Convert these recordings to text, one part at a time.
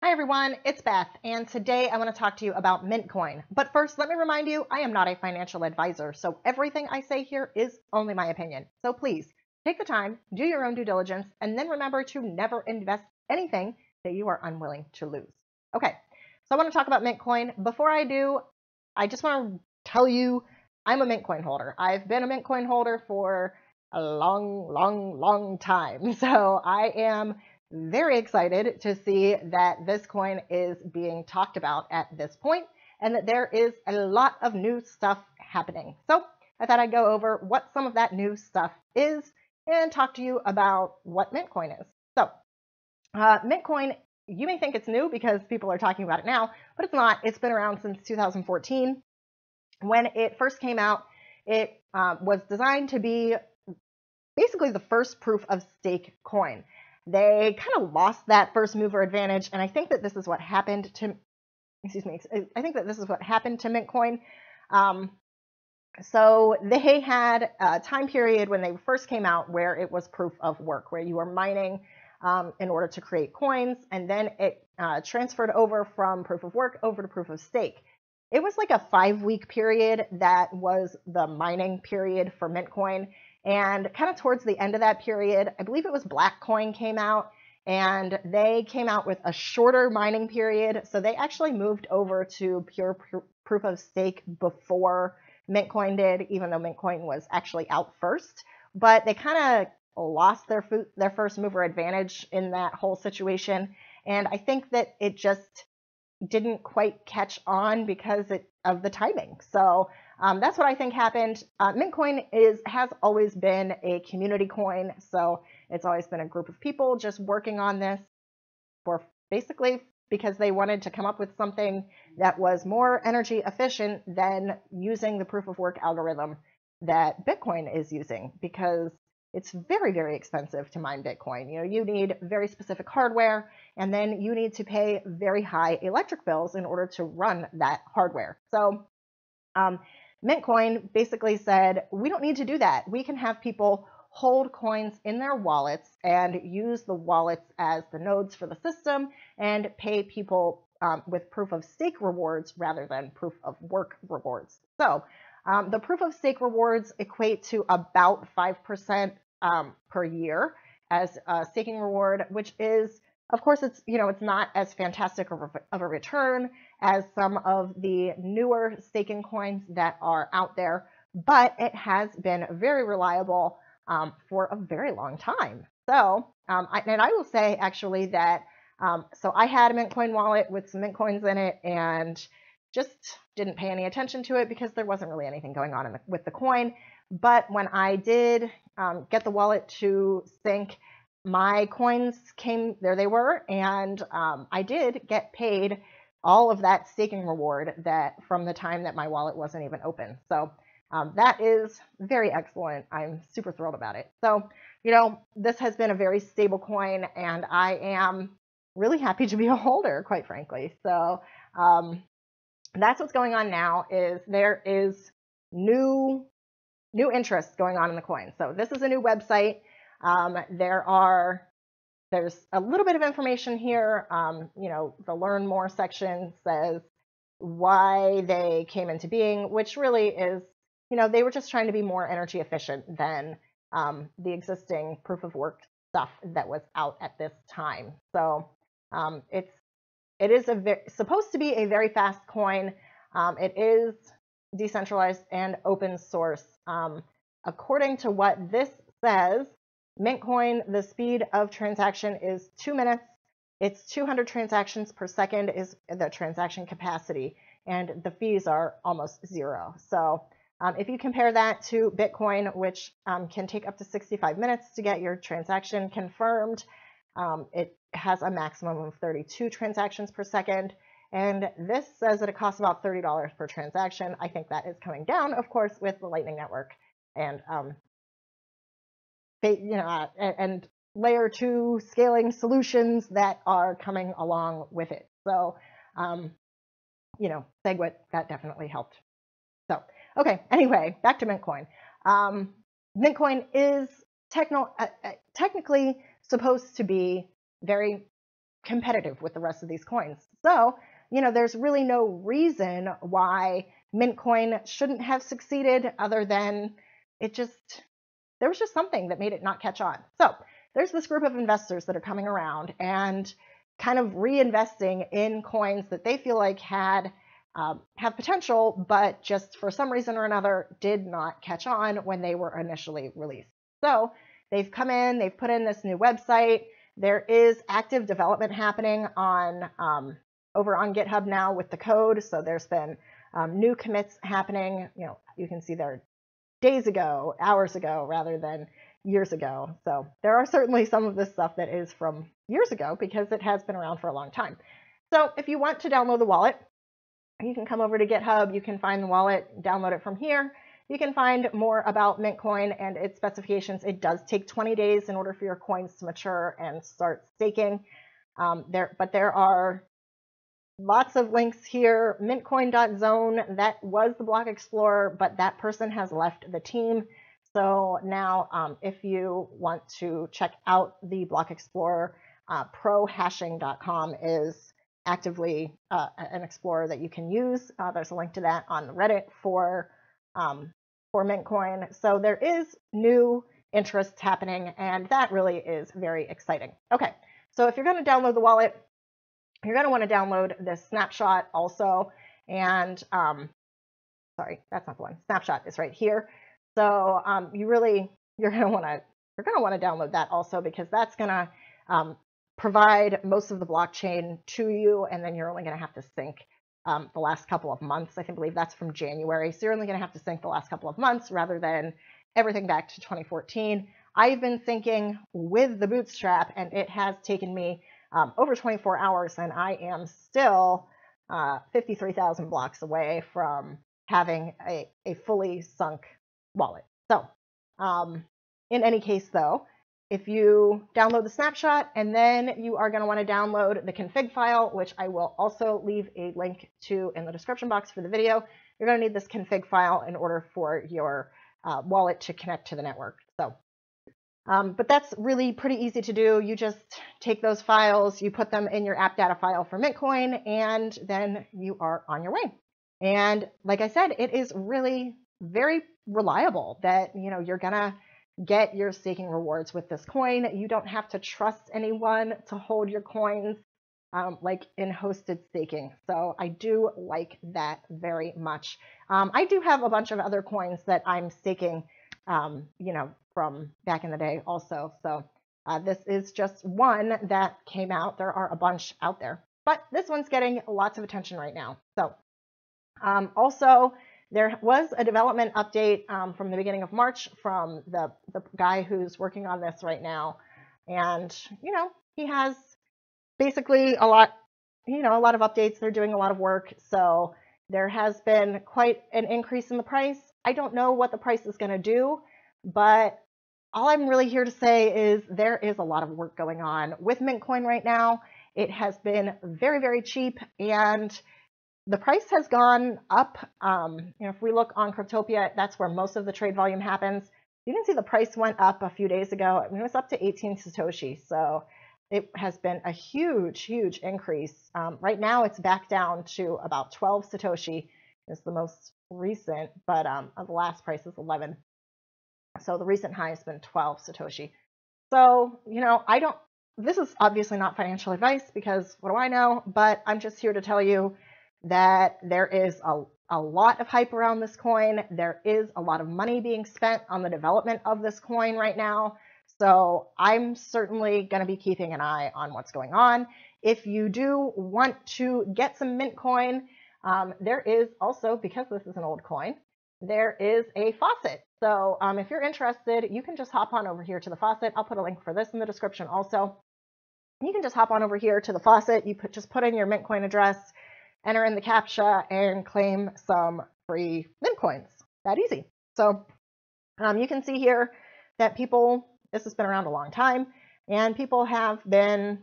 Hi everyone, it's Beth, and today I want to talk to you about MintCoin. But first, let me remind you, I am not a financial advisor, so everything I say here is only my opinion. So please, take the time, do your own due diligence, and then remember to never invest anything that you are unwilling to lose. Okay, so I want to talk about MintCoin. Before I do, I just want to tell you I'm a MintCoin holder. I've been a MintCoin holder for a long time. So I am very excited to see that this coin is being talked about at this point and that there is a lot of new stuff happening. So I thought I'd go over what some of that new stuff is and talk to you about what MintCoin is. So MintCoin, you may think it's new because people are talking about it now, but it's not. It's been around since 2014. When it first came out, it was designed to be basically the first proof of stake coin. They kind of lost that first mover advantage, and I think that this is what happened to, I think that this is what happened to MintCoin. So they had a time period when they first came out where it was proof of work, where you were mining in order to create coins, and then it transferred over from proof of work over to proof of stake. It was like a 5-week period that was the mining period for MintCoin. And kind of towards the end of that period, I believe it was Blackcoin came out, and they came out with a shorter mining period. So they actually moved over to pure proof of stake before MintCoin did, even though MintCoin was actually out first. But they kind of lost their first mover advantage in that whole situation. And I think that it just didn't quite catch on because of the timing. So that's what I think happened. MintCoin has always been a community coin, so it's always been a group of people just working on this for basically because they wanted to come up with something that was more energy efficient than using the proof of work algorithm that Bitcoin is using, because it's very expensive to mine Bitcoin. You need very specific hardware, and then you need to pay very high electric bills in order to run that hardware. So MintCoin basically said, we don't need to do that. We can have people hold coins in their wallets and use the wallets as the nodes for the system and pay people with proof of stake rewards rather than proof of work rewards. So the proof of stake rewards equate to about 5% per year as a staking reward, which is, of course, it's not as fantastic of a return as some of the newer staking coins that are out there, but it has been very reliable for a very long time. So, I will say actually that so I had a MintCoin wallet with some MintCoins in it and just didn't pay any attention to it because there wasn't really anything going on with the coin. But when I did get the wallet to sync, my coins came, there they were, and I did get paid all of that staking reward that from the time that my wallet wasn't even open. So that is very excellent. I'm super thrilled about it. So, this has been a very stable coin, and I am really happy to be a holder, quite frankly. So that's what's going on now. Is there is new interest going on in the coin. So this is a new website. There's a little bit of information here. The learn more section says why they came into being, which really is, they were just trying to be more energy efficient than the existing proof of work stuff that was out at this time. So it is supposed to be a very fast coin. It is decentralized and open source. According to what this says, MintCoin, the speed of transaction is 2 minutes. It's 200 transactions per second is the transaction capacity, and the fees are almost zero. So if you compare that to Bitcoin, which can take up to 65 minutes to get your transaction confirmed, it has a maximum of 32 transactions per second. And this says that it costs about $30 per transaction. I think that is coming down, of course, with the Lightning Network and and layer 2 scaling solutions that are coming along with it. So, SegWit, that definitely helped. So, okay, anyway, back to MintCoin. MintCoin is technically supposed to be very competitive with the rest of these coins. So, there's really no reason why MintCoin shouldn't have succeeded other than there was just something that made it not catch on. So there's this group of investors that are coming around and kind of reinvesting in coins that they feel like have potential, but just for some reason or another did not catch on when they were initially released. So they've come in, they've put in this new website. There is active development happening on over on GitHub now with the code. So there's been new commits happening. You can see there days ago, hours ago, rather than years ago. So there are certainly some of this stuff that is from years ago because it has been around for a long time. So if you want to download the wallet, you can come over to GitHub. You can find the wallet, download it from here. You can find more about MintCoin and its specifications. It does take 20 days in order for your coins to mature and start staking. But there are lots of links here. Mintcoin.zone, that was the block explorer, but that person has left the team. So now if you want to check out the block explorer, prohashing.com is actively an explorer that you can use. There's a link to that on Reddit for MintCoin. So there is new interest happening, and that really is very exciting. Okay, so if you're going to download the wallet, you're going to want to download this snapshot also. And sorry, that's not the one. Snapshot is right here. So you're going to want to download that also, because that's going to provide most of the blockchain to you, and then you're only going to have to sync the last couple of months. I believe that's from January. So you're only going to have to sync the last couple of months rather than everything back to 2014. I've been syncing with the Bootstrap, and it has taken me over 24 hours, and I am still 53,000 blocks away from having a fully sunk wallet. So in any case, though, if you download the snapshot, and then you are going to want to download the config file, which I will also leave a link to in the description box for the video, you're going to need this config file in order for your wallet to connect to the network. So, but that's really pretty easy to do. You just take those files, you put them in your app data file for MintCoin, and then you are on your way. And like I said, it is really very reliable that you're gonna get your staking rewards with this coin. You don't have to trust anyone to hold your coins like in hosted staking. So I do like that very much. I do have a bunch of other coins that I'm staking, from back in the day also. So this is just one that came out. There are a bunch out there, but this one's getting lots of attention right now. So also, there was a development update from the beginning of March from the guy who's working on this right now. And, he has basically a lot of updates. They're doing a lot of work. So there has been quite an increase in the price. I don't know what the price is going to do, but all I'm really here to say is there is a lot of work going on with MintCoin right now. It has been very, very cheap, and the price has gone up. If we look on Cryptopia, that's where most of the trade volume happens. You can see the price went up a few days ago. It was up to 18 Satoshi. So it has been a huge, huge increase. Right now, it's back down to about 12 Satoshi is the most recent, but the last price is 11. So the recent high has been 12 Satoshi. So, this is obviously not financial advice, because what do I know? But I'm just here to tell you that there is a lot of hype around this coin. There is a lot of money being spent on the development of this coin right now. So I'm certainly going to be keeping an eye on what's going on. If you do want to get some MintCoin, there is also, because this is an old coin, there is a faucet. So if you're interested, you can just hop on over here to the faucet. I'll put a link for this in the description also. You can just hop on over here to the faucet. You just put in your MintCoin address, enter in the CAPTCHA, and claim some free MintCoins. That easy. So you can see here that this has been around a long time, and people have been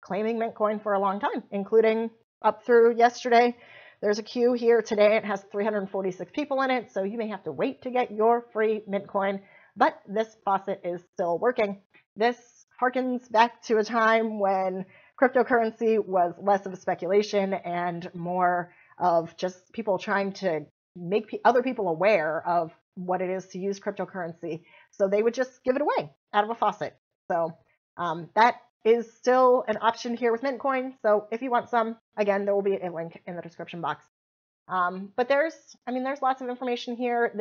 claiming MintCoin for a long time, including up through yesterday. There's a queue here today. It has 346 people in it, so you may have to wait to get your free MintCoin, but this faucet is still working. This harkens back to a time when cryptocurrency was less of a speculation and more of just people trying to make other people aware of what it is to use cryptocurrency. So they would just give it away out of a faucet. So that is still an option here with MintCoin. So if you want some, again, there will be a link in the description box. But there's lots of information here.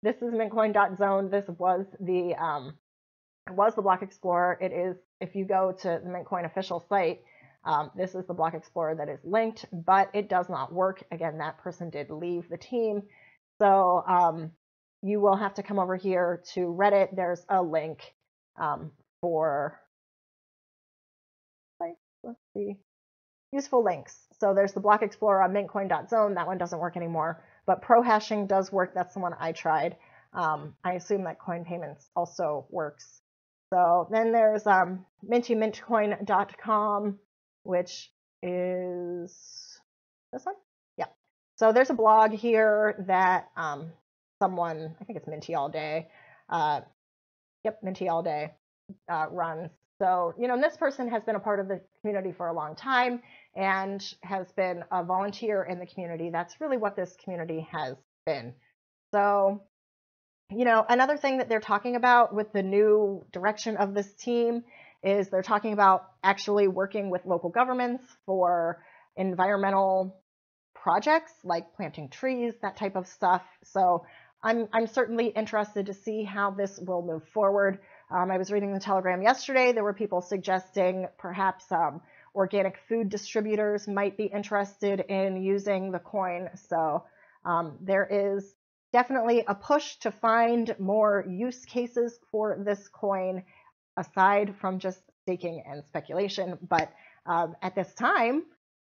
This is mintcoin.zone. This was the block explorer. It is, if you go to the MintCoin official site, this is the block explorer that is linked, but it does not work. Again, that person did leave the team. So you will have to come over here to Reddit. There's a link for, let's see, useful links. So there's the block explorer on mintcoin.zone. That one doesn't work anymore, but pro hashing does work. That's the one I tried. I assume that coin payments also works. So then there's mintcoin.com, which is this one. Yeah. So there's a blog here that someone, I think it's Minty All Day. Minty All Day runs. So, this person has been a part of the community for a long time and has been a volunteer in the community. That's really what this community has been. So, another thing that they're talking about with the new direction of this team is they're talking about actually working with local governments for environmental projects like planting trees, that type of stuff. So I'm certainly interested to see how this will move forward. I was reading the Telegram yesterday. There were people suggesting perhaps organic food distributors might be interested in using the coin. So there is definitely a push to find more use cases for this coin aside from just staking and speculation. But at this time,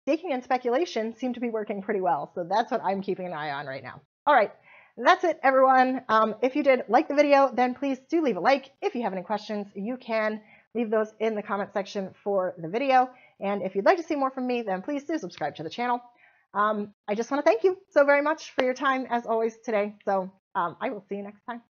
staking and speculation seem to be working pretty well. So that's what I'm keeping an eye on right now. All right. That's it, everyone. If you did like the video, then please do leave a like. If you have any questions, you can leave those in the comment section for the video. And if you'd like to see more from me, then please do subscribe to the channel. I just want to thank you so very much for your time, as always, today. So I will see you next time.